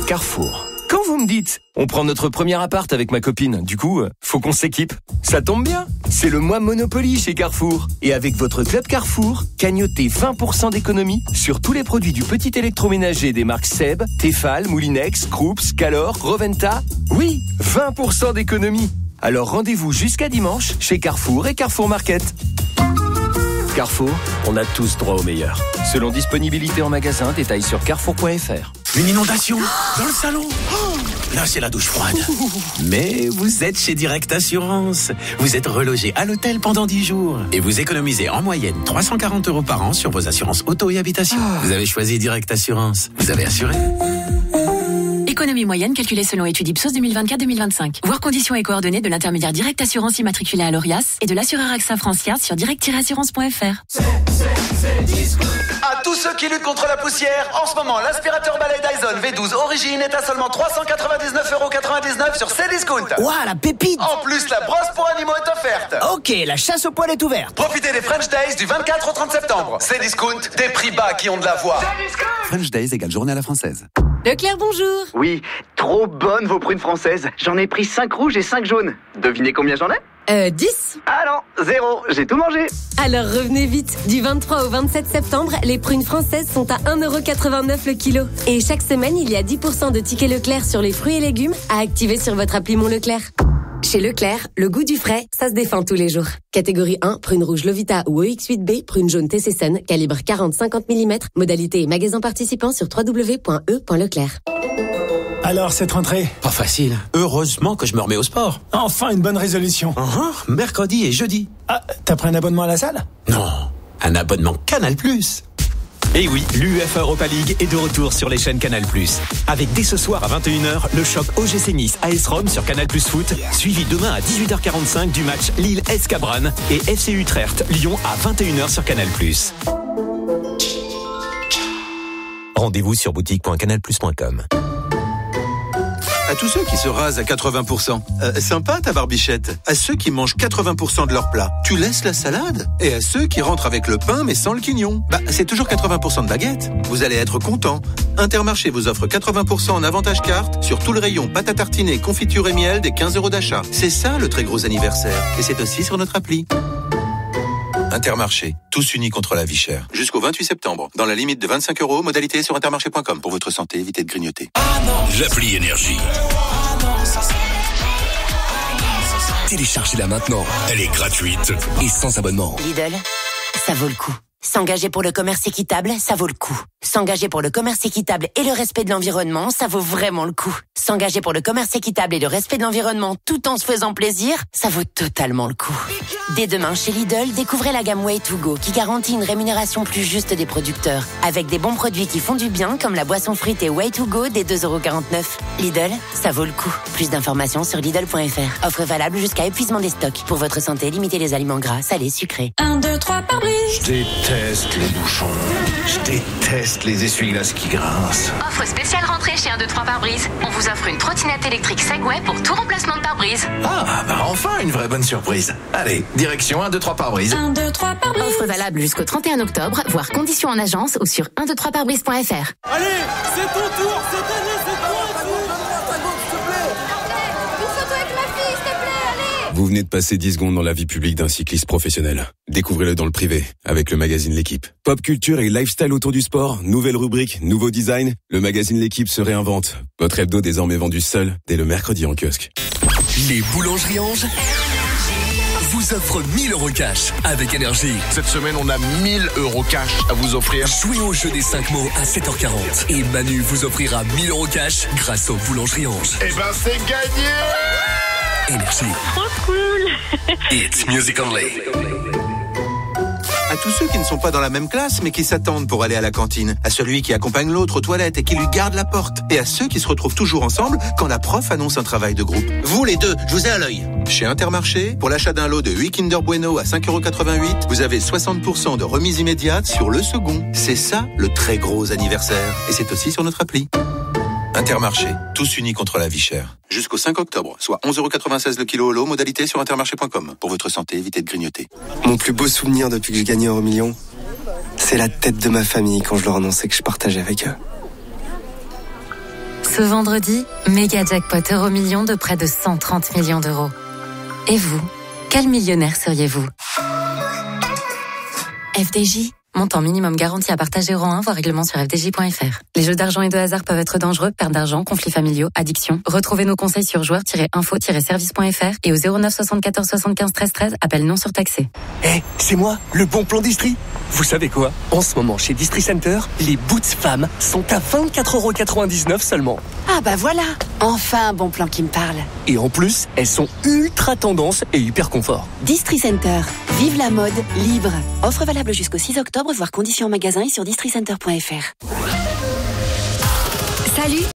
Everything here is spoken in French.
Carrefour. Quand vous me dites, on prend notre premier appart avec ma copine, du coup, faut qu'on s'équipe. Ça tombe bien, c'est le mois Monopoly chez Carrefour. Et avec votre club Carrefour, cagnotez 20% d'économie sur tous les produits du petit électroménager des marques Seb, Tefal, Moulinex, Krups, Calor, Roventa. Oui, 20% d'économie. Alors rendez-vous jusqu'à dimanche chez Carrefour et Carrefour Market. Carrefour, on a tous droit au meilleur. Selon disponibilité en magasin, détails sur carrefour.fr. Une inondation dans le salon. Là, c'est la douche froide. Mais vous êtes chez Direct Assurance. Vous êtes relogé à l'hôtel pendant 10 jours. Et vous économisez en moyenne 340 € par an sur vos assurances auto et habitation. Vous avez choisi Direct Assurance. Vous avez assuré. Économie moyenne calculée selon étude Ipsos 2024-2025. Voir conditions et coordonnées de l'intermédiaire Direct Assurance immatriculé à l'ORIAS et de l'assureur AXA France sur direct-assurance.fr. À tous ceux qui luttent contre la poussière, en ce moment, l'aspirateur balai Dyson V12 Origine est à seulement 399,99 € sur Cdiscount. Ouah, la pépite! En plus, la brosse pour animaux est offerte. Ok, la chasse au poil est ouverte. Profitez des French Days du 24 au 30 septembre. Cdiscount, des prix bas qui ont de la voix. French Days égale journée à la française. Leclerc, bonjour. Oui, trop bonnes vos prunes françaises. J'en ai pris 5 rouges et 5 jaunes. Devinez combien j'en ai ? 10. Ah non, 0, j'ai tout mangé. Alors revenez vite. Du 23 au 27 septembre, les prunes françaises sont à 1,89 € le kilo. Et chaque semaine, il y a 10% de tickets Leclerc sur les fruits et légumes à activer sur votre appli Mon Leclerc. Chez Leclerc, le goût du frais, ça se défend tous les jours. Catégorie 1, prune rouge Lovita ou EX8B, prune jaune TC Sun, calibre 40-50 mm, modalité et magasin participant sur www.e.leclerc. Alors, cette rentrée ? Pas facile. Heureusement que je me remets au sport. Enfin, une bonne résolution. Mercredi et jeudi. Ah, t'as pris un abonnement à la salle ? Non, un abonnement Canal+. Et oui, l'UEFA Europa League est de retour sur les chaînes Canal+. Avec dès ce soir à 21h, le choc OGC Nice AS Rome sur Canal+ Foot, suivi demain à 18h45 du match Lille-AS Cabran et FC Utrecht Lyon à 21h sur Canal+. Rendez-vous sur boutique.canalplus.com. À tous ceux qui se rasent à 80%. Sympa ta barbichette. À ceux qui mangent 80% de leur plat, tu laisses la salade. Et à ceux qui rentrent avec le pain mais sans le quignon, c'est toujours 80% de baguettes. Vous allez être contents. Intermarché vous offre 80% en avantage carte sur tout le rayon pâte à tartiner, confiture et miel des 15 € d'achat. C'est ça le très gros anniversaire. Et c'est aussi sur notre appli. Intermarché, tous unis contre la vie chère. Jusqu'au 28 septembre, dans la limite de 25 €, modalité sur intermarché.com. Pour votre santé, évitez de grignoter. L'appli Énergie. Téléchargez-la maintenant. Elle est gratuite et sans abonnement. Lidl, ça vaut le coup. S'engager pour le commerce équitable, ça vaut le coup. S'engager pour le commerce équitable et le respect de l'environnement, ça vaut vraiment le coup. S'engager pour le commerce équitable et le respect de l'environnement tout en se faisant plaisir, ça vaut totalement le coup. Dès demain, chez Lidl, découvrez la gamme Way to Go qui garantit une rémunération plus juste des producteurs. Avec des bons produits qui font du bien, comme la boisson fruitée Way to Go des 2,49 €. Lidl, ça vaut le coup. Plus d'informations sur Lidl.fr. Offre valable jusqu'à épuisement des stocks. Pour votre santé, limitez les aliments gras, salés, sucrés. 1, 2, 3 par brise. Je déteste les bouchons. Je déteste les essuie-glaces qui grincent. Offre spéciale rentrée chez 1, 2, 3 pare-brise. On vous offre une trottinette électrique Segway pour tout remplacement de pare-brise. Ah, enfin une vraie bonne surprise. Allez, direction 1, 2, 3 pare-brise. 1, 2, 3 pare-brise. Offre valable jusqu'au 31 octobre, voire conditions en agence ou sur 123pare-brise.fr. Allez, c'est ton tour, cette année, c'est ton tour. Vous venez de passer 10 secondes dans la vie publique d'un cycliste professionnel. Découvrez-le dans le privé, avec le magazine L'Équipe. Pop culture et lifestyle autour du sport, nouvelle rubrique, nouveau design. Le magazine L'Équipe se réinvente. Votre hebdo désormais vendu seul, dès le mercredi en kiosque. Les boulangeries Ange vous offrent 1000 € cash avec Énergie. Cette semaine, on a 1000 € cash à vous offrir. Jouez au jeu des 5 mots à 7h40. Et Manu vous offrira 1000 € cash grâce aux boulangeries Ange. Eh ben, c'est gagné! Énergie. Trop cool. It's music only. À tous ceux qui ne sont pas dans la même classe mais qui s'attendent pour aller à la cantine, à celui qui accompagne l'autre aux toilettes et qui lui garde la porte, et à ceux qui se retrouvent toujours ensemble quand la prof annonce un travail de groupe. Vous les deux, je vous ai à l'œil. Chez Intermarché, pour l'achat d'un lot de 8 Kinder Bueno à 5,88 €, vous avez 60% de remise immédiate sur le second. C'est ça le très gros anniversaire. Et c'est aussi sur notre appli. Intermarché, tous unis contre la vie chère. Jusqu'au 5 octobre, soit 11,96 € le kilo au lot, modalité sur intermarché.com. Pour votre santé, évitez de grignoter. Mon plus beau souvenir depuis que j'ai gagné €1 000 000, c'est la tête de ma famille quand je leur annonçais que je partageais avec eux. Ce vendredi, méga jackpot euro-million de près de 130 millions d'euros. Et vous, quel millionnaire seriez-vous? FDJ, montant minimum garanti à partager rang 1, voire règlement sur fdj.fr. Les jeux d'argent et de hasard peuvent être dangereux, perte d'argent, conflits familiaux, addiction. Retrouvez nos conseils sur joueurs-info-service.fr et au 09 74 75 13 13, appel non surtaxé. C'est moi, le bon plan d'Istrie. Vous savez quoi? En ce moment, chez Distri Center, les boots femmes sont à 24,99€ seulement. Ah bah voilà, enfin un bon plan qui me parle. Et en plus, elles sont ultra tendance et hyper confort. Distri Center, vive la mode libre. Offre valable jusqu'au 6 octobre, voire conditions en magasin et sur districenter.fr. Salut!